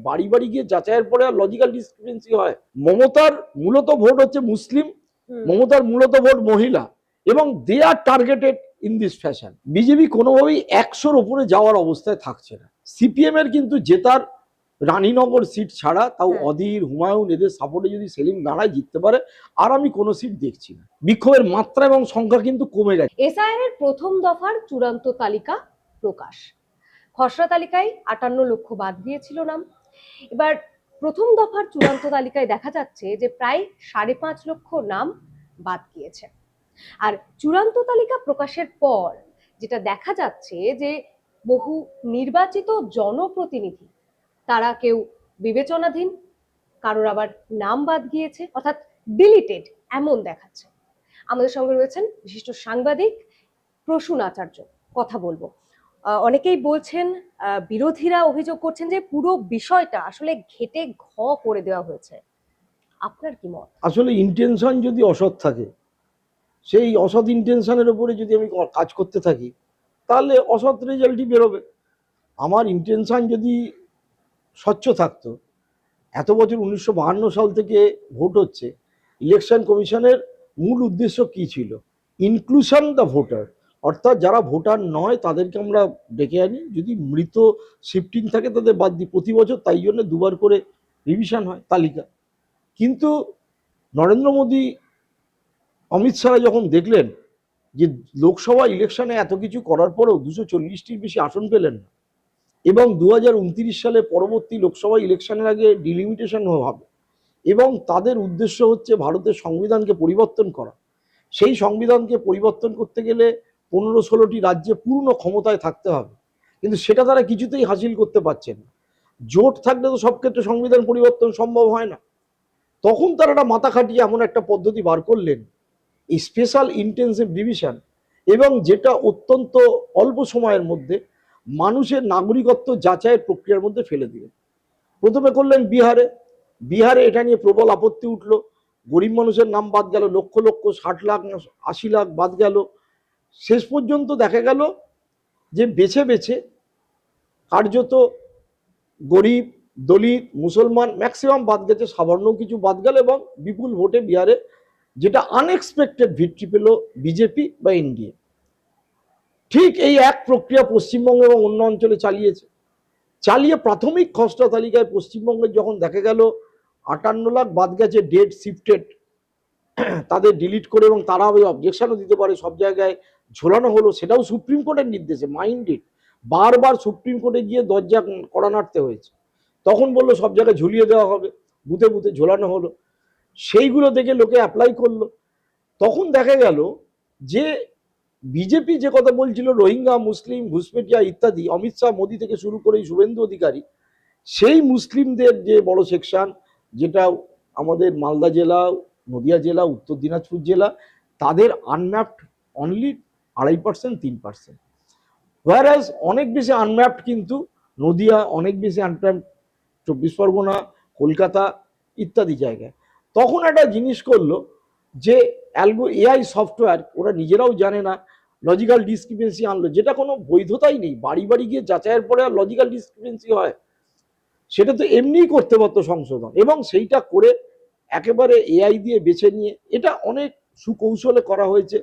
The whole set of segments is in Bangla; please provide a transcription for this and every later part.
বাড়ি বাড়ি গিয়ে যাচাইয়ের পরে আর লজিক্যাল ডিসক্রিপেন্সি হয়। মমতার মূলত ভোট হচ্ছে মুসলিম, মমতার মূলত ভোট মহিলা, এবং they are targeted in this fashion. BJP কোনোভাবেই 100-র উপরে যাওয়ার অবস্থায় থাকছে না। সিপিএম এর কিন্তু জেতার রানীনগর সিট ছাড়া, তাও অধীর, হুমায়ুন এদের সাপোর্টে যদি সেলিম দাঁড়ায় জিততে পারে, আর আমি কোনো সিট দেখছি না। বিক্ষোভের মাত্রা এবং সংখ্যা কিন্তু কমে গেছে। এসআইআর এর প্রথম দফার চূড়ান্ত তালিকা প্রকাশ। খসড়া তালিকায় 58 লক্ষ বাদ দিয়েছিল নাম। এবার প্রথম দফার চূড়ান্ত তালিকায় দেখা যাচ্ছে যে প্রায় 5.5 লক্ষ নাম বাদ গিয়েছে। আর চূড়ান্ত তালিকা প্রকাশের পর যেটা দেখা যাচ্ছে যে বহু নির্বাচিত জনপ্রতিনিধি তারা কেউ বিবেচনাধীন, কারোর আবার নাম বাদ গিয়েছে, অর্থাৎ ডিলিটেড এমন দেখাচ্ছে। আমাদের সঙ্গে রয়েছেন বিশিষ্ট সাংবাদিক প্রসূন আচার্য, কথা বলবো। অনেকেই বলছেন, বিরোধীরা অভিযোগ করছেন যে পুরো বিষয়টা আসলে ঘেটে ঘ করে দেওয়া হয়েছে। আপনার কি মত? আসলে ইন্টেনশন যদি অসৎ থাকে, সেই অসৎ ইন্টেনশনের উপরে যদি আমি কাজ করতে থাকি, তাহলে অসৎ রেজাল্টই বেরোবে। আমার ইন্টেনশন যদি স্বচ্ছ থাকতো, এত বছর 1952 সাল থেকে ভোট হচ্ছে, ইলেকশন কমিশনের মূল উদ্দেশ্য কি ছিল? ইনক্লুশন দ্য ভোটার, অর্থাৎ যারা ভোটার নয় তাদেরকে আমরা ডেকে আনি, যদি মৃত শিফটিং থাকে তাদের বাদ দিই প্রতি বছর, তাই জন্য দুবার করে রিভিশন হয় তালিকা। কিন্তু নরেন্দ্র মোদী, অমিত শাহ যখন দেখলেন যে লোকসভা ইলেকশনে এত কিছু করার পরেও 240টির বেশি আসন পেলেন না, এবং 2029 সালে পরবর্তী লোকসভা ইলেকশনের আগে ডিলিমিটেশন হবে, এবং তাদের উদ্দেশ্য হচ্ছে ভারতের সংবিধানকে পরিবর্তন করা। সেই সংবিধানকে পরিবর্তন করতে গেলে 15-16টি রাজ্যে পূর্ণ ক্ষমতায় থাকতে হবে, কিন্তু সেটা তারা কিছুতেই হাসিল করতে পারছেন না। জোট থাকলে তো সব ক্ষেত্রে সংবিধান পরিবর্তন সম্ভব হয় না। তখন তারা একটা মাথা খাটিয়ে এমন একটা পদ্ধতি বার করলেন, এই স্পেশাল ইন্টেনসিভ ডিভিশন, এবং যেটা অত্যন্ত অল্প সময়ের মধ্যে মানুষের নাগরিকত্ব যাচাইয়ের প্রক্রিয়ার মধ্যে ফেলে দিলেন। প্রথমে করলেন বিহারে এটা নিয়ে প্রবল আপত্তি উঠলো। গরিব মানুষের নাম বাদ গেল, লক্ষ লক্ষ, 60 লাখ 80 লাখ বাদ গেল। শেষ পর্যন্ত দেখা গেল যে বেছে বেছে কার্যত গরিব, দলিত, মুসলমান ম্যাক্সিমাম বাদ গেছে, সাধারণ কিছু বাদ গেল, এবং বিপুল ভোটে বিহারে যেটা আনএক্সপেক্টেড ভিক্টরি পেল বিজেপি বা এনডিএ। ঠিক এই এক প্রক্রিয়া পশ্চিমবঙ্গ এবং অন্য অঞ্চলে চালিয়ে প্রাথমিক খসড়া তালিকায় পশ্চিমবঙ্গের যখন দেখা গেল 58 লাখ বাদ গেছে, ডেট শিফটেড, তাদের ডিলিট করে, এবং তারা ওই অবজেকশনও দিতে পারে, সব জায়গায় ঝোলানো হলো, সেটাও সুপ্রিম কোর্টের নির্দেশে, মাইন্ডেড। বারবার সুপ্রিম কোর্টে গিয়ে দরজা কড়া নাড়তে হয়েছে। তখন বললো সব জায়গায় ঝুলিয়ে দেওয়া হবে, বুথে বুথে ঝোলানো হলো। সেইগুলো দেখে লোকে অ্যাপ্লাই করলো। তখন দেখা গেল যে বিজেপি যে কথা বলছিল, রোহিঙ্গা, মুসলিম, ঘুষপেটিয়া ইত্যাদি, অমিত শাহ, মোদী থেকে শুরু করে শুভেন্দু অধিকারী, সেই মুসলিমদের যে বড় সেকশন, যেটা আমাদের মালদা জেলা, নদিয়া জেলা, উত্তর দিনাজপুর জেলা, তাদের আনম্যাপড অনলি 2.5%, 3%। হোয়ারাজ অনেক বেশি আনম্যাপড কিন্তু নদিয়া, অনেক বেশি আনম্যাপড 24 পরগনা, কলকাতা ইত্যাদি জায়গায়। তখন একটা জিনিস করলো যে এআই সফটওয়্যার, ওরা নিজেরাও জানে না, লজিক্যাল ডিসক্রিপেন্সি আনলো, যেটা কোনো বৈধতাই নেই। বাড়ি বাড়ি গিয়ে যাচাইয়ের পরে আর লজিক্যাল ডিসক্রিপেন্সি হয়? সেটা তো এমনিই করতে পারতো সংশোধন, এবং সেইটা করে একেবারে এআই দিয়ে বেছে নিয়ে, এটা অনেক সুকৌশলে করা হয়েছে।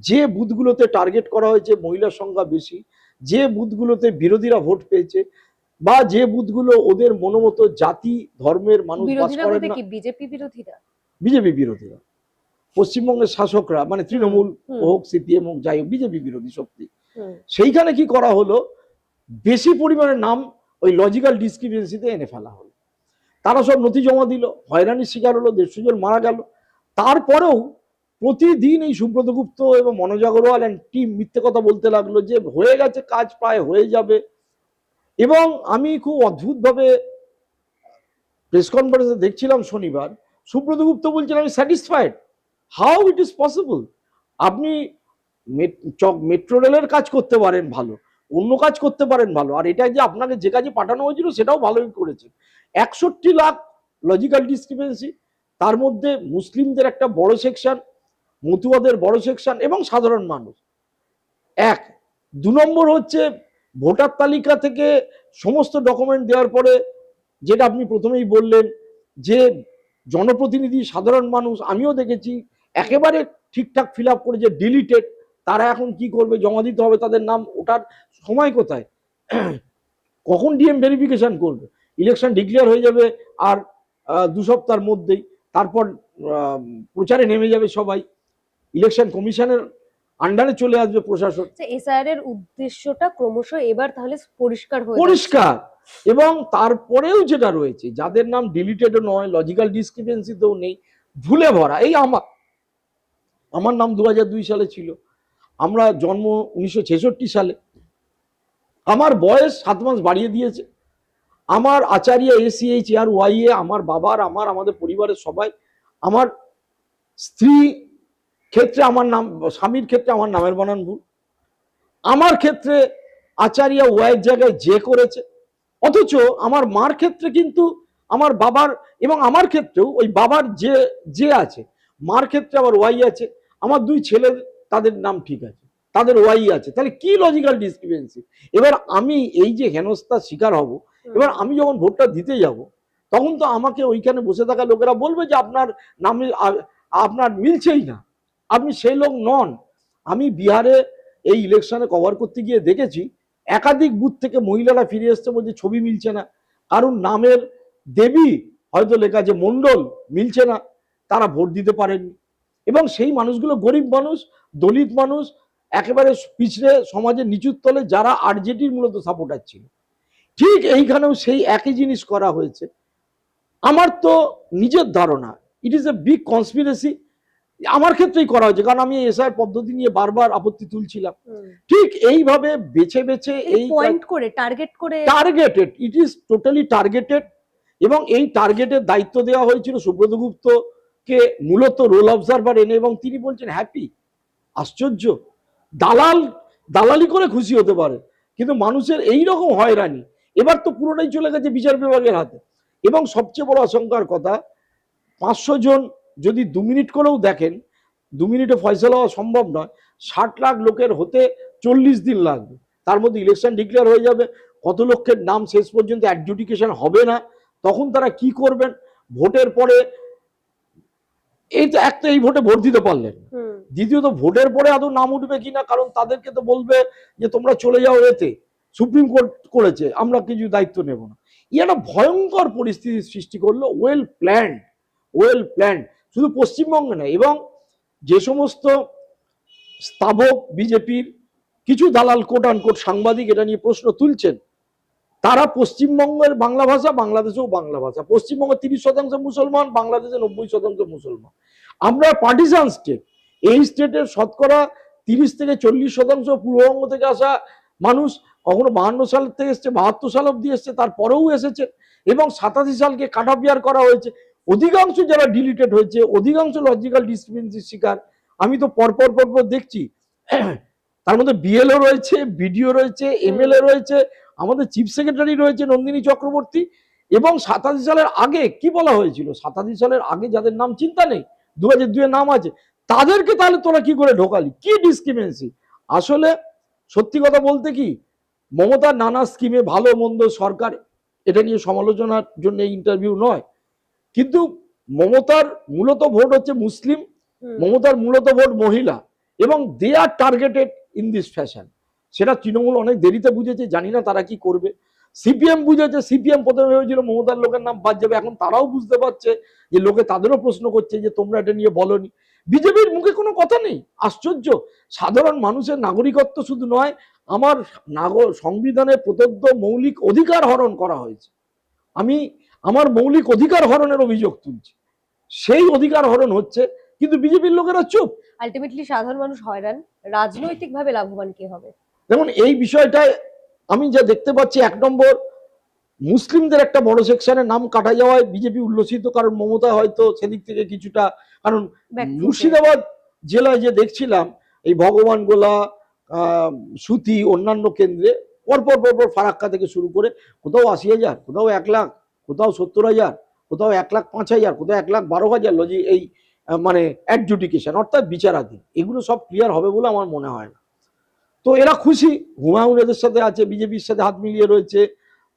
যে বুথগুলোতে টার্গেট করা হয়েছে মহিলার সংখ্যা বেশি, যে বুথগুলোতে বিরোধীরা ভোট পেয়েছে, বা যে বুথগুলো ওদের মনোমতো জাতি ধর্মের মানুষ বাস করেন না, বিজেপি বিরোধীরা, বিজেপি বিরোধীরা, পশ্চিমবঙ্গের শাসকরা, মানে তৃণমূল হোক, সিপিএম হোক, যাই হোক, বিজেপি বিরোধী শক্তি, সেইখানে কি করা হলো, বেশি পরিমাণে নাম ওই লজিক্যাল ডিসক্রিপেন্সিতে এনে ফেলা হলো। তারা সব নথি জমা দিল, হয়রানির শিকার হলো, 150 জন মারা গেল। তারপরেও প্রতিদিন এই সুব্রত গুপ্ত এবং মনোজ আগরওয়াল অ্যান্ড টিম মিথ্যে কথা বলতে লাগলো যে হয়ে গেছে, কাজ প্রায় হয়ে যাবে। এবং আমি খুব অদ্ভুতভাবে প্রেস কনফারেন্সে দেখছিলাম শনিবার, সুব্রত গুপ্ত বলছেন আমি satisfied. How it is possible? আপনি মেট্রো রেলের কাজ করতে পারেন ভালো, অন্য কাজ করতে পারেন ভালো, আর এটা যে আপনাকে যে কাজে পাঠানো হয়েছিল সেটাও ভালোই করেছেন। 61 লাখ লজিক্যাল ডিসক্রিপেন্সি, তার মধ্যে মুসলিমদের একটা বড় সেকশন, মতুয়াদের বড় সেকশন, এবং সাধারণ মানুষ। 2 নম্বর হচ্ছে ভোটার তালিকা থেকে সমস্ত ডকুমেন্ট দেওয়ার পরে যেটা আপনি প্রথমেই বললেন যে জনপ্রতিনিধি সাধারণ মানুষ, আমিও দেখেছি একেবারে ঠিকঠাক ফিল আপ করে যে ডিলিটেড, তারা এখন কি করবে, জমা দিতে হবে তাদের নাম, ওটার সময় কোথায়, কখন ডিএম ভেরিফিকেশন করবে, ইলেকশন ডিক্লেয়ার হয়ে যাবে আর 2 সপ্তাহের মধ্যেই, তারপর প্রচারে নেমে যাবে সবাই, ইলেকশন কমিশনের আন্ডারে চলে আসবে প্রশাসন। এসআইআর এর উদ্দেশ্যটা ক্রমশ এবার তাহলে পরিষ্কার হয়ে পরিষ্কার। এবং তারপরেও যেটা রয়েছে, যাদের নাম ডিলিটেডও নয়, লজিক্যাল ডিসক্রিপেন্সিতেও নেই, ভুলে ভরা। এই আমার নাম 2002 সালে ছিল, আমরা জন্ম 1966 সালে, আমার বয়স 7 মাস বাড়িয়ে দিয়েছে, আমার আচার্য ACH আর ওয়াইএ, আমার বাবার, আমাদের পরিবারের সবাই, আমার স্ত্রী ক্ষেত্রে আমার নাম, স্বামীর ক্ষেত্রে আমার নামের বানান ভুল, আমার ক্ষেত্রে আচার্য ওয়াইয়ের জায়গায় যে করেছে, অথচ আমার মার ক্ষেত্রে কিন্তু আমার বাবার এবং আমার ক্ষেত্রেও ওই বাবার যে আছে, মার ক্ষেত্রে আবার ওয়াই আছে, আমার 2 ছেলে তাদের নাম ঠিক আছে, তাদের ওয়াই আছে, তাহলে কি লজিক্যাল ডিসক্রিপেন্সি। এবার আমি এই যে হেনস্থার শিকার হব, এবার আমি যখন ভোটটা দিতে যাব, তখন তো আমাকে ওইখানে বসে থাকা লোকেরা বলবে যে আপনার নামে আপনার মিলছেই না, আপনি সেই লোক নন। আমি বিহারে এই ইলেকশনে কভার করতে গিয়ে দেখেছি একাধিক বুথ থেকে মহিলারা ফিরে এসছে বলছে ছবি মিলছে না, কারণ নামের দেবী হয়তো লেখা আছে মন্ডল, মিলছে না, তারা ভোট দিতে পারেননি। এবং সেই মানুষগুলো গরিব মানুষ, দলিত মানুষ, একেবারে পিছড়ে সমাজের নিচুর তলে, যারা আরজেডির মূলত সাপোর্টার ছিল। ঠিক এইখানেও সেই একই জিনিস করা হয়েছে। আমার তো নিজের ধারণা it is a big conspiracy, আমার ক্ষেত্রেই করা হয়েছে, কারণ আমি এসআইআর পদ্ধতি নিয়ে বারবার আপত্তি তুলছিলাম। ঠিক এইভাবে বেছে বেছে এই পয়েন্ট করে targeted, it is totally targeted. এবং এই টার্গেটের দায়িত্ব দেওয়া হয়েছিল সুব্রত গুপ্তকে, মূলত রোল অবজারভার এনে, এবং তিনি বলছেন হ্যাপি। আশ্চর্য, দালালি করে খুশি হতে পারে, কিন্তু মানুষের এই রকম হয়রানি এবার তো পুরোটাই চলে গেছে বিচার বিভাগের হাতে। এবং সবচেয়ে বড় আশঙ্কার কথা, 500 জন যদি 2 মিনিট করেও দেখেন, 2 মিনিটে ফয়সালা হওয়া সম্ভব নয়, 60 লাখ লোকের হতে 40 দিন লাগবে, তার মধ্যে ইলেকশন ডিক্লেয়ার হয়ে যাবে, কত লক্ষের নাম শেষ পর্যন্ত অ্যাডজুডিকেশন হবে না, তখন তারা কি করবেন। ভোটের পরে এই তো একটা, এই ভোটে ভোট দিতে পারলেন, দ্বিতীয়ত ভোটের পরে আদৌ নাম উঠবে কিনা, কারণ তাদেরকে তো বলবে যে তোমরা চলে যাও, এতে সুপ্রিম কোর্ট করেছে, আমরা কিছু দায়িত্ব নেব না। একটা ভয়ঙ্কর পরিস্থিতির সৃষ্টি করলো, ওয়েল প্ল্যান্ড, শুধু পশ্চিমবঙ্গে নয়। এবং যে সমস্ত স্থাবক বিজেপির কিছু দালাল কোট আনকোট সাংবাদিক এটা নিয়ে প্রশ্ন তুলছেন, তারা পশ্চিমবঙ্গের বাংলা ভাষা, বাংলাদেশেও বাংলা ভাষা, পশ্চিমবঙ্গে 30% মুসলমান, বাংলাদেশে 90% মুসলমান, আমরা পার্টিসান স্টেট। এই স্টেটের শতকরা 30 থেকে 40% পূর্ববঙ্গ থেকে আসা মানুষ, কখনো 52 সাল থেকে এসছে, 72 সাল অব্দি এসছে, তারপরেও এসেছে, এবং 87 সালকে কাট অফ ইয়ার করা হয়েছে। অধিকাংশ যারা ডিলিটেড হয়েছে, অধিকাংশ লজিক্যাল ডিসক্রিপেন্সির শিকার। আমি তো পরপর দেখছি, তার মধ্যে বিএলও রয়েছে, বিডিও রয়েছে, এমএলএ রয়েছে, আমাদের চিফ সেক্রেটারি রয়েছে নন্দিনী চক্রবর্তী। এবং 87 সালের আগে কি বলা হয়েছিল, 87 সালের আগে যাদের নাম চিন্তা নেই, 2002 নাম আছে, তাদেরকে তাহলে তোরা কি করে ঢোকালি, কি ডিসক্রিপেন্সি। আসলে সত্যি কথা বলতে কি, মমতার নানা স্কিমে ভালো মন্দ সরকার, এটা নিয়ে সমালোচনার জন্য ইন্টারভিউ নয়, কিন্তু মমতার মূলত ভোট হচ্ছে মুসলিম, মমতার মূলত ভোট মহিলা, এবং they are targeted in this fashion. সেটা তৃণমূল অনেক দেরিতে বুঝেছে, জানি না তারা কি করবে। সিপিএম বুঝেছে, সিপিএম প্রথমে ভেবেছিল মমতার লোকের নাম বাদ যাবে, এখন তারাও বুঝতে পারছে যে লোকে তাদেরও প্রশ্ন করছে যে তোমরা এটা নিয়ে বলনি। বিজেপির মুখে কোনো কথা নেই, আশ্চর্য। সাধারণ মানুষের নাগরিকত্ব শুধু নয়, আমার সংবিধানে প্রদত্ত মৌলিক অধিকার হরণ করা হয়েছে, আমি আমার মৌলিক অধিকার হরণের অভিযোগ তুলছি, সেই অধিকার হরণ হচ্ছে, কিন্তু বিজেপির লোকেরা চুপ। আলটিমেটলি সাধারণ মানুষ হয়রান, রাজনৈতিকভাবে লাভবান কে হবে। দেখুন এই বিষয়টায় আমি যা দেখতে পাচ্ছি, 1 নম্বর, মুসলিমদের একটা বড় সেকশনের নাম কাটা যাওয়ায় বিজেপি উল্লসিত, কারণ মমতা হয়তো সেদিক থেকে কিছুটা, কারণ মুর্শিদাবাদ জেলায় যে দেখছিলাম, এই ভগবান গোলা, সুতি, অন্যান্য কেন্দ্রে পরপর ফারাক্কা থেকে শুরু করে কোথাও 80,000, কোথাও 1 লাখ, কোথাও 70,000, কোথাও 1,05,000, কোথাও 1,12,000 এই মানে অ্যাডজুডিকেশন, অর্থাৎ বিচারাধীন, এগুলো সব ক্লিয়ার হবে বলে আমার মনে হয় না। তো এরা খুশি, হুমায়ুন এদের সাথে আছে, বিজেপির সাথে হাত মিলিয়ে রয়েছে,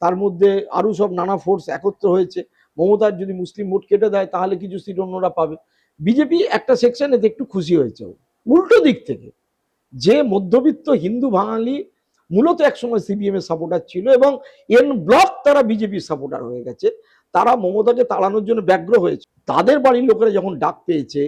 তার মধ্যে আরো সব নানা ফোর্স একত্র হয়েছে। মমতার যদি মুসলিম ভোট কেটে দেয় তাহলে কিছু সিট অন্যরা পাবে। বিজেপি একটা সেকশন এতে একটু খুশি হয়েছে। উল্টো দিক থেকে যে মধ্যবিত্ত হিন্দু বাঙালি মূলত একসময় সিপিএম এর সাপোর্টার ছিল এবং এন ব্লক তারা বিজেপির সাপোর্টার হয়ে গেছে, তারা মমতাকে তাড়ানোর জন্য ব্যগ্র হয়েছে। তাদের বাড়ির লোকেরা যখন ডাক পেয়েছে,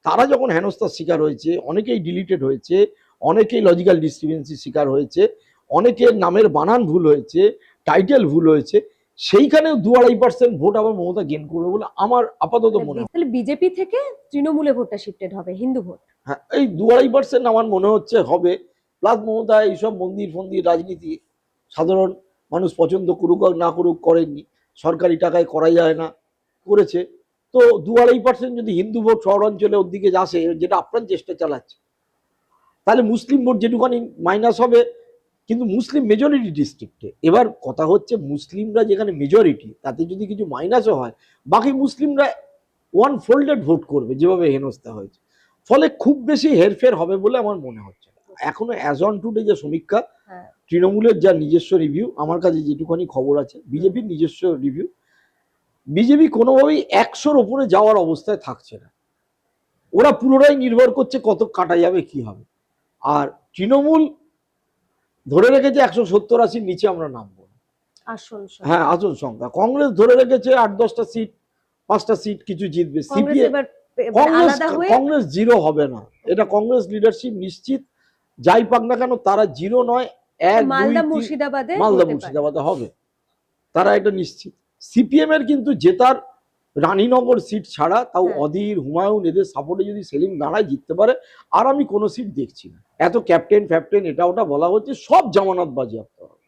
তারা যখন হেনস্থার শিকার হয়েছে, অনেকেই ডিলিটেড হয়েছে, অনেকেই লজিক্যাল ডিস্টারবেন্সের শিকার হয়েছে, অনেকের নামের বানান ভুল হয়েছে, টাইটেল ভুল হয়েছে, সেইখানেও 2-2.5% ভোট আবার মমতা গেন করবে বলে আমার আপাতত মনে হয়। তাহলে বিজেপি থেকে তৃণমূলে ভোটটা শিফটেড হবে, হিন্দু ভোট। হ্যাঁ, এই 2-2.5% আমার মনে হচ্ছে হবে। প্লাস মমতা এইসব মন্দির ফন্দির রাজনীতি সাধারণ মানুষ পছন্দ করুক আর না করুক করেননি, সরকারি টাকায় করা যায় না, করেছে। তো 2-2.5% যদি হিন্দু ভোট শহরাঞ্চলে ওর দিকে আসে, যেটা আপ্রাণ চেষ্টা চালাচ্ছে, তাহলে মুসলিম ভোট যেটুখানি মাইনাস হবে, কিন্তু মুসলিম মেজরিটি ডিস্ট্রিক্টে। এবার কথা হচ্ছে মুসলিমরা যেখানে মেজরিটি, তাতে যদি কিছু মাইনাসও হয়, বাকি মুসলিমরা ওয়ান ফোল্ডেড ভোট করবে যেভাবে হেনস্থা হয়েছে। ফলে খুব বেশি হেরফের হবে বলে আমার মনে হচ্ছে না। এখনো অ্যাজ অন টুডে যে সমীক্ষা, তৃণমূলের যা নিজস্ব রিভিউ, আমার কাছে যেটুখানি খবর আছে, বিজেপির নিজস্ব রিভিউ, বিজেপি কোনোভাবেই 100-র ওপরে যাওয়ার অবস্থায় থাকছে না। ওরা পুরোটাই নির্ভর করছে কত কাটা যাবে কি হবে। আর তৃণমূল ধরে রেখেছে 170-80-র নিচে আমরা নামবো না। আসন হ্যাঁ, আসন সংখ্যা। কংগ্রেস ধরে রেখেছে 8-10টা সিট, 5টা সিট কিছু জিতবে। সিপিএম কংগ্রেস জিরো হবে না, এটা কংগ্রেস লিডারশিপ নিশ্চিত। যাই পাক না কেন তারা জিরো নয়, 1-2-3 মালদা মুর্শিদাবাদে হবে, তারা এটা নিশ্চিত। সিপিএম এর কিন্তু জেতার রানীনগর সিট ছাড়া, তাও অধীর, হুমায়ুন এদের সাপোর্টে যদি সেলিম দাঁড়ায় জিততে পারে, আর আমি কোনো সিট দেখছি না। এত ক্যাপ্টেন ফ্যাপ্টেন এটা ওটা বলা হচ্ছে, সব জামানত বাজেয়াপ্ত হবে।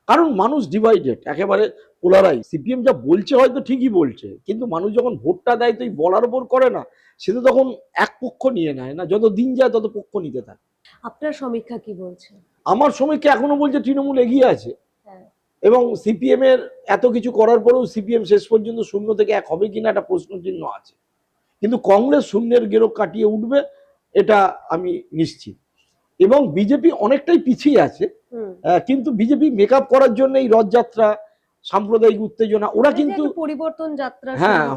কারণ মানুষ ডিভাইডেড, একেবারে পোলারাইজ। সিপিএম যা বলছে হয়তো ঠিকই বলছে, কিন্তু মানুষ যখন ভোটটা দেয় তো এই বলার উপর করে না, সে তো তখন এক পক্ষ নিয়ে নেয় না, যত দিন যায় তত পক্ষ নিতে থাকে। আপনার সমীক্ষা কি বলছে? আমার সমীক্ষা এখনো বলছে তৃণমূল এগিয়ে আছে, এবং সিপিএম এর এত কিছু করার পরেও সিপিএম শেষ পর্যন্ত 0 থেকে 1 হবে কিনা একটা প্রশ্ন চিহ্ন আছে। কিন্তু কংগ্রেস শূন্যের গেরো কাটিয়ে উঠবে, এটা আমি নিশ্চিত। এবং বিজেপি অনেকটাই পিছিয়ে আছে, কিন্তু বিজেপি মেকআপ করার জন্য এই রথযাত্রা, সাম্প্রদায়িক উত্তেজনা, ওরা কিন্তু পরিবর্তন যাত্রা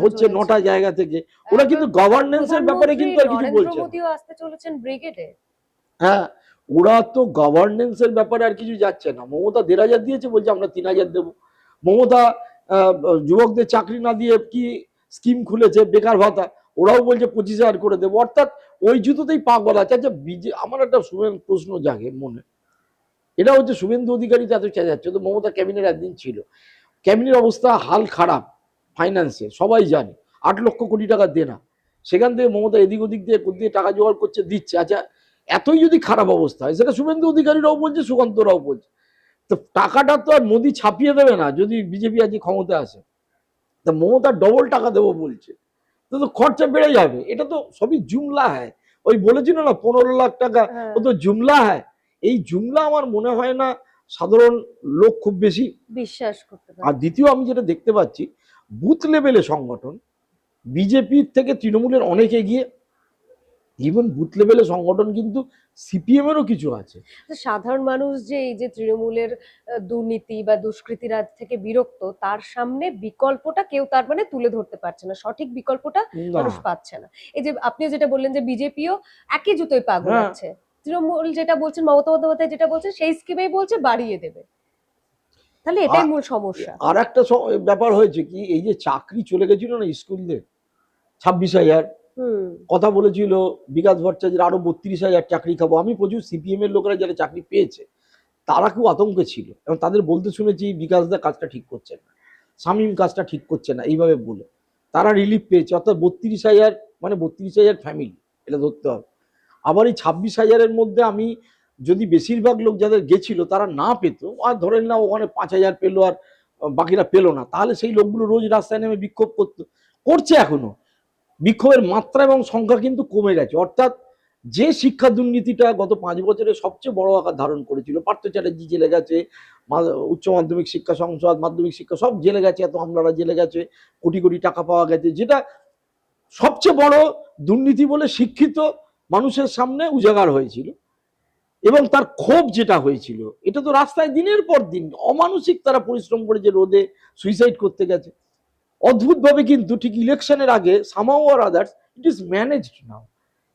হচ্ছে 9টা জায়গা থেকে। ওরা কিন্তু গভর্নেন্সের ব্যাপারে কিন্তু আর কিছু বলছে না। মোদিও আসতে চলেছেন ব্রিগেডে। হ্যাঁ, ওরা তো গভর্নেন্সের ব্যাপারে আর কিছু যাচ্ছে না। মমতা 1,500 দিয়েছে, বলছে আমরা 3,000 দেবো। মমতা যুবকদের চাকরি না দিয়ে কি স্কিম খুলেছে, বেকার ভাতা, ওরাও বলছে 25,000 করে দেবো। অর্থাৎ ওই জুতোতেই পা গলা আছে। আচ্ছা, আমার একটা প্রশ্ন জাগে মনে, এটা হচ্ছে শুভেন্দু অধিকারী তো এত চেঁচাচ্ছে, তো মমতা ক্যাবিনেট একদিন ছিল, ক্যাবিনেট অবস্থা হাল খারাপ, ফাইন্যান্সে সবাই জানে, 8 লক্ষ কোটি টাকা দেনা, সেখান থেকে মমতা এদিক ওদিক দিয়ে টাকা জোগাড় করছে, দিচ্ছে। আচ্ছা, এতই যদি খারাপ অবস্থা হয়, সেটা শুভেন্দু অধিকারীরাও বলছে, সুকান্তরাও বলছে, তো টাকাটা তো আর মোদি ছাপিয়ে দেবে না যদি বিজেপি আজকে ক্ষমতা আসে। তা মমতা ডবল টাকা দেবো বলছে, তো খরচা বেড়ে যাবে। এটা তো সবই জুমলা হয়। ওই বলেছিল না 15 লাখ টাকা, ও তো জুমলা হয়। এই জুমলা আমার মনে হয় না সাধারণ লোক খুব বেশি বিশ্বাস করতে পারে। আর দ্বিতীয়, আমি যেটা দেখতে পাচ্ছি, বুথ লেভেলে সংগঠন বিজেপির থেকে তৃণমূলের অনেক এগিয়ে। ইভেন বুথ লেভেলে সংগঠন কিন্তু সিপিএম এরও কিছু আছে। সাধারণ মানুষ যে এই যে তৃণমূলের দুর্নীতি বা দুষ্কৃতির থেকে বিরক্ত, তার সামনে বিকল্পটা কেউ তার মানে তুলে ধরতে পারছে না, সঠিক বিকল্পটা মানুষ পাচ্ছে না। এই যে আপনিও যেটা বললেন যে বিজেপিও একই জুতোয় পা গলাচ্ছে, তৃণমূল যেটা বলছেন, মমতা বন্দ্যোপাধ্যায় যেটা বলছেন, সেই স্কিমেই বলছে বাড়িয়ে দেবে। তাহলে এটাই মূল সমস্যা। আর একটা ব্যাপার হয়েছে কি, এই যে চাকরি চলে গেছিল না স্কুলদের 26,000, কথা বলেছিল বিকাশ ভট্টাচার্য আরো 32,000 চাকরি খাবো। আমি প্রচুর সিপিএম এর লোকেরা যারা চাকরি পেয়েছে তারা খুব আতঙ্কে ছিল, এবং তাদের বলতে শুনেছি বিকাশদা কাজটা ঠিক করছে না, শামীম কাজটা ঠিক করছে না, এইভাবে বলে তারা রিলিফ পেয়েছে। অর্থাৎ 32,000 মানে 32,000 ফ্যামিলি, এটা ধরতে হবে। আবার এই 26,000-এর মধ্যে আমি যদি বেশিরভাগ লোক যাদের গেছিল তারা না পেতো, আর ধরেন না ওখানে 5,000 পেলো আর বাকিরা পেলো না, তাহলে সেই লোকগুলো রোজ রাস্তায় নেমে বিক্ষোভ করছে। এখনো বিক্ষোভের মাত্রা এবং সংখ্যা কিন্তু কমে গেছে। অর্থাৎ যে শিক্ষা দুর্নীতিটা গত 5 বছরে সবচেয়ে বড় আকার ধারণ করেছিল, পার্থ চ্যাটার্জি জেলে গেছে, উচ্চ মাধ্যমিক শিক্ষা সংসদ, মাধ্যমিক শিক্ষা সব জেলে গেছে, এত আমলারা জেলে গেছে, কোটি কোটি টাকা পাওয়া গেছে, যেটা সবচেয়ে বড় দুর্নীতি বলে শিক্ষিত মানুষের সামনে উজাগার হয়েছিল, এবং তার ক্ষোভ যেটা হয়েছিল, এটা তো রাস্তায় দিনের পর দিন অমানসিক তারা পরিশ্রম করে যে রোদে সুইসাইড করতে গেছে। অদ্ভুতভাবে কিন্তু ঠিক ইলেকশনের আগে somehow or others it is managed now.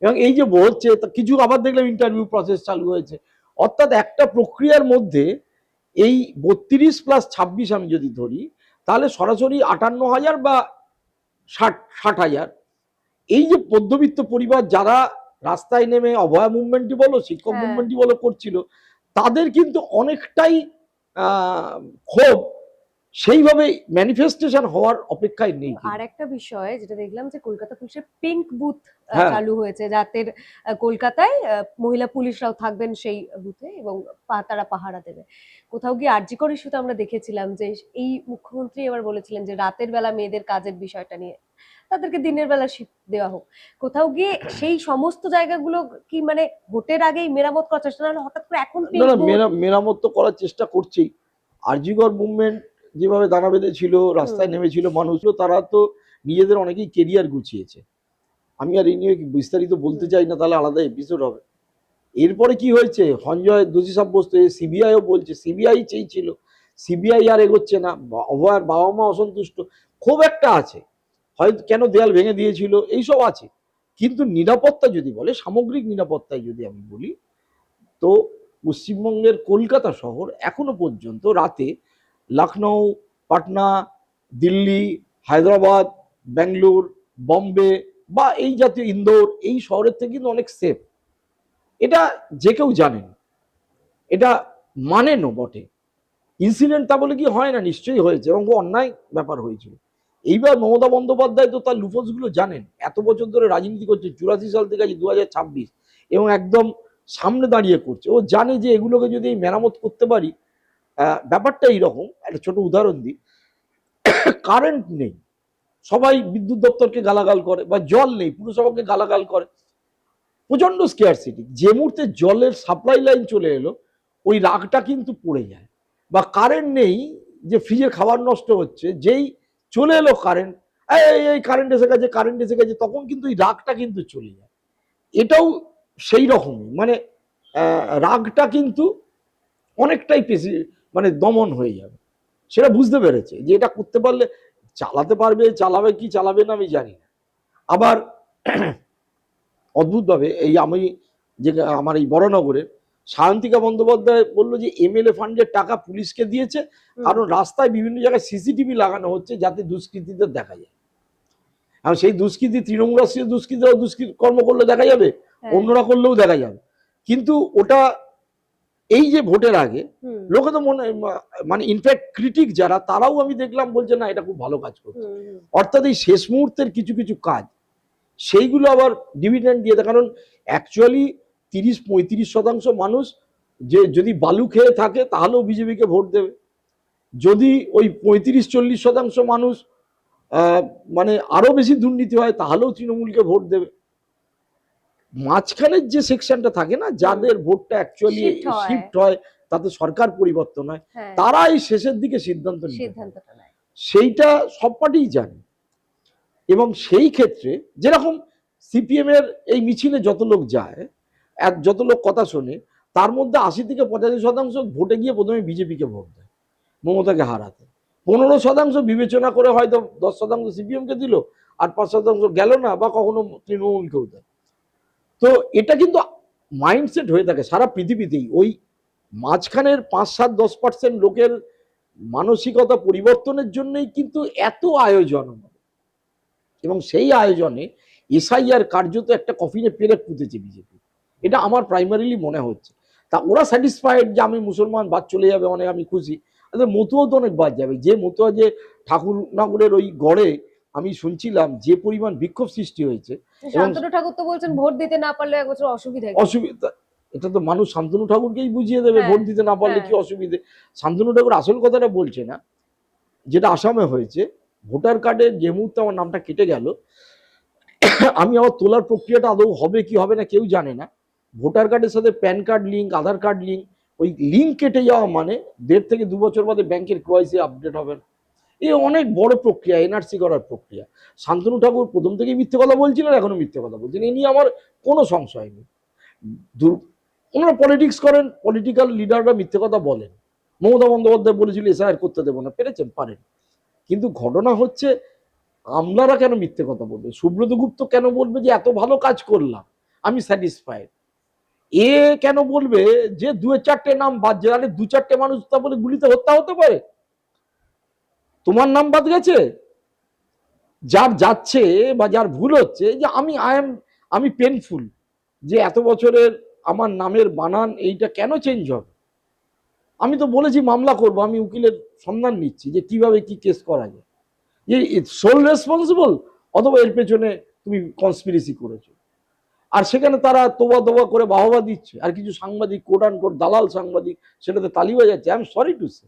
এবং এই যে বলছে কিছু আবার দেখলাম ইন্টারভিউ প্রসেস চালু হয়েছে, অর্থাৎ একটা প্রক্রিয়ার মধ্যে এই 32+26 আমি যদি ধরি, তাহলে সরাসরি 58,000 বা 60,000 এই যে মধ্যবিত্ত পরিবার যারা রাস্তায় নেমে অভয়া মুভমেন্টই বলো, শিক্ষক হ্যাঁ। মুভমেন্টই বলো করছিল, তাদের কিন্তু অনেকটাই ক্ষোভ সেইভাবে ম্যানিফেস্টেশন হওয়ার অপেক্ষায় নেই। আর একটা বিষয় যেটা দেখলাম যে কলকাতা পুলিশের পিঙ্ক বুথ হ্যাঁ। চালু হয়েছে, যাতে কলকাতায় মহিলা পুলিশরাও থাকবেন সেই বুথে এবং তারা পাহারা দেবে। কোথাও গিয়ে আরজি কর ইস্যুতে আমরা দেখেছিলাম যে এই মুখ্যমন্ত্রী এবার বলেছিলেন যে রাতের বেলা মেয়েদের কাজের বিষয়টা নিয়ে তাদেরকে দিনের বেলা শিফট দেওয়া হোক। কোথাও গিয়ে সেই সমস্ত জায়গাগুলো কি মানে ভোটের আগেই মেরামত করার চেষ্টা, নাহলে হঠাৎ করে এখন না না, মেরামত তো করার চেষ্টা করছেই। আরজিকর মুভমেন্ট যেভাবে দানা বেঁধেছিল, রাস্তায় নেমেছিল মানুষ, তারা তো নিজেদের অনেকেই কেরিয়ার গুছিয়েছে। আমি আর এই নিয়ে বিস্তারিত বলতে চাই না, তাহলে আলাদা এপিসোড হবে। এরপরে কি হয়েছে, সঞ্জয় দোষী সাব্যস্ত, সিবিআইও বলছে, সিবিআই চেয়েছিল, সিবিআই আর এগোচ্ছে না, অভয়ার বাবা মা অসন্তুষ্ট, খুব একটা আছে, হয়তো কেন দেয়াল ভেঙে দিয়েছিল এইসব আছে। কিন্তু নিরাপত্তা যদি বলে, সামগ্রিক নিরাপত্তায় যদি আমি বলি, তো পশ্চিমবঙ্গের কলকাতা শহর এখনো পর্যন্ত রাতে লখনৌ, পাটনা, দিল্লি, হায়দ্রাবাদ, ব্যাঙ্গালোর, বম্বে বা এই জাতীয় ইন্দোর, এই শহরের থেকে কিন্তু অনেক সেফ। এটা যে কেউ জানেন, এটা মানেনও বটে। ইনসিডেন্ট তা বলে কি হয় না, নিশ্চয়ই হয়েছে এবং অন্যায় ব্যাপার হয়েছিল। এইবার মমতা বন্দ্যোপাধ্যায় তো তার লুফোসগুলো জানেন, এত বছর ধরে রাজনীতি করছে, 84 সাল থেকে আজ 2026, এবং একদম সামনে দাঁড়িয়ে করছে। ও জানে যে এগুলোকে যদি মেরামত করতে পারি, ব্যাপারটা এইরকম। একটা ছোট উদাহরণ দিই, কারেন্ট নেই, সবাই বিদ্যুৎ দপ্তরকে গালাগাল করে, বা জল নেই, পুরসভাকে গালাগাল করে, প্রচন্ড স্কেয়ারসিটি। যে মুহূর্তে জলের সাপ্লাই লাইন চলে এলো, ওই রাগটা কিন্তু পড়ে যায়। বা কারেন্ট নেই, যে ফ্রিজে খাবার নষ্ট হচ্ছে, যেই চলে এলো কারেন্ট, এই কারেন্ট এসে গেছে, কারেন্ট এসে গেছে, তখন কিন্তু এই রাগটা কিন্তু চলে যায়। এটাও সেই রকমই, মানে রাগটা কিন্তু অনেকটাই মানে দমন হয়ে যাবে। সেটা বুঝতে পেরেছে যে এটা করতে পারলে চালাতে পারবে, চালাবে কি চালাবে না আমি জানি না। আবার অদ্ভুতভাবে এই আমি যে আমার এই বড়নগরের সায়ন্তিকা বন্দ্যোপাধ্যায় বললো যে এমএলএ ফান্ডের টাকা পুলিশকে দিয়েছে, কারণ রাস্তায় বিভিন্ন জায়গায় সিসিটিভি লাগানো হচ্ছে যাতে দুষ্কৃতীদের দেখা যায়। আর সেই দুষ্কৃতী তৃণমূল রাষ্ট্রীয় দুষ্কৃতীরাও কর্ম করলে দেখা যাবে, অন্যরা করলেও দেখা যাবে। কিন্তু ওটা এই যে ভোটের আগে লোকে তো মানে ইনফ্যাক্ট ক্রিটিক যারা, তারাও আমি দেখলাম বলছে না এটা খুব ভালো কাজ করছে। অর্থাৎ এই শেষ মুহূর্তের কিছু কিছু কাজ, সেইগুলো আবার ডিভিডেন্ড দিয়ে দেয়। কারণ অ্যাকচুয়ালি 30-35% মানুষ যে যদি বালু খেয়ে থাকে তাহলেও বিজেপিকে ভোট দেবে, যদি ওই 35-40% মানুষ মানে আরো বেশি দুর্নীতি হয় তাহলেও তৃণমূলকে ভোট দেবে। মাঝখানের যে সেকশনটা থাকে না, যাদের ভোটটা অ্যাকচুয়ালি শিফট হয়, তাতে সরকার পরিবর্তন হয়, তারা এই শেষের দিকে সিদ্ধান্ত নেয়, সেইটা সব পার্টিই জানে। এবং সেই ক্ষেত্রে যেরকম সিপিএম এর এই মিছিলে যত লোক যায়, যত লোক কথা শোনে, তার মধ্যে 80-85% ভোটে গিয়ে প্রথমে বিজেপিকে ভোট দেয় মমতাকে হারাতে। 15% বিবেচনা করে হয়তো 10% সিপিএম কে দিল, আর 5% গেল না, বা কখনো তৃণমূলকেও দেয়। তো এটা কিন্তু মাইন্ডসেট হয়ে থাকে সারা পৃথিবীতেই। ওই মাঝখানের 5-7-10% লোকের মানসিকতা পরিবর্তনের জন্যই কিন্তু এত আয়োজন। এবং সেই আয়োজনে এসআইআর কার্যত একটা কফিনে পেরেক পুঁতেছে বিজেপি, এটা আমার প্রাইমারিলি মনে হচ্ছে। তা ওরা স্যাটিসফাইড যে আমি মুসলমান, বাদ চলে যাবে অনেক, আমি খুশি। মতুয়াও তো অনেক বাদ যাবে, যে মতুয়া যে ঠাকুরনগরের ওই গড়ে আমি শুনছিলাম যে পরিমাণ বিক্ষোভ সৃষ্টি হয়েছে। শান্তনু ঠাকুর তো বলছেন ভোট দিতে না পারলে এক বছর অসুবিধা, এটা তো মানুষ শান্তনু ঠাকুরকেই বুঝিয়ে দেবে, ভোট দিতে না পারলে কি অসুবিধে। শান্তনু ঠাকুর আসল কথাটা বলছে না, যেটা আসামে হয়েছে। ভোটার কার্ডের যে মুহূর্তে আমার নামটা কেটে গেল, আমি আবার তোলার প্রক্রিয়াটা আদৌ হবে কি হবে না কেউ জানে না। ভোটার কার্ডের সাথে প্যান কার্ড লিঙ্ক, আধার কার্ড লিঙ্ক, ওই লিঙ্ক কেটে যাওয়া মানে 1.5 থেকে 2 বছর বাদে ব্যাংকের কেওয়াইসি আপডেট হবে না। এই অনেক বড় প্রক্রিয়া, এনআরসি করার প্রক্রিয়া। শান্তনু ঠাকুর প্রথম থেকেই মিথ্যে কথা বলছিলেন, এখনো মিথ্যে কথা বলছেন, এ নিয়ে আমার কোনো সংশয় নেই। ওনারা পলিটিক্স করেন, পলিটিক্যাল লিডাররা মিথ্যে কথা বলেন। মমতা বন্দ্যোপাধ্যায় বলেছিল এসআইআর করতে দেবো না, পেরেছেন? পারেন। কিন্তু ঘটনা হচ্ছে আমলারা কেন মিথ্যে কথা বলবে? সুব্রত গুপ্ত কেন বলবে যে এত ভালো কাজ করলাম, আমি স্যাটিসফাইড? এ কেন বলবে যে 2-4টে নাম বাদ যায়? আরে 2-4টে মানুষ তা বলে গুলিতে হত্যা হতে পারে? তোমার নাম বাদ গেছে? যার যাচ্ছে বা যার ভুল হচ্ছে, যে আমি পেনফুল যে এত বছরের আমার নামের বানান এইটা কেন চেঞ্জ হবে। আমি তো বলেছি মামলা করব, আমি উকিলের সন্ধান নিচ্ছি যে কিভাবে কি কেস করা যায়, যে সোল রেসপন্সিবল অথবা এর পেছনে তুমি কনস্পিরেসি করেছো। আর সেখানে তারা তোবা তোবা করে বাহবা দিচ্ছে, আর কিছু সাংবাদিক, কোট অ্যান্ড কোট দালাল সাংবাদিক, সেটাতে তালি বাজাচ্ছে। I am sorry to say.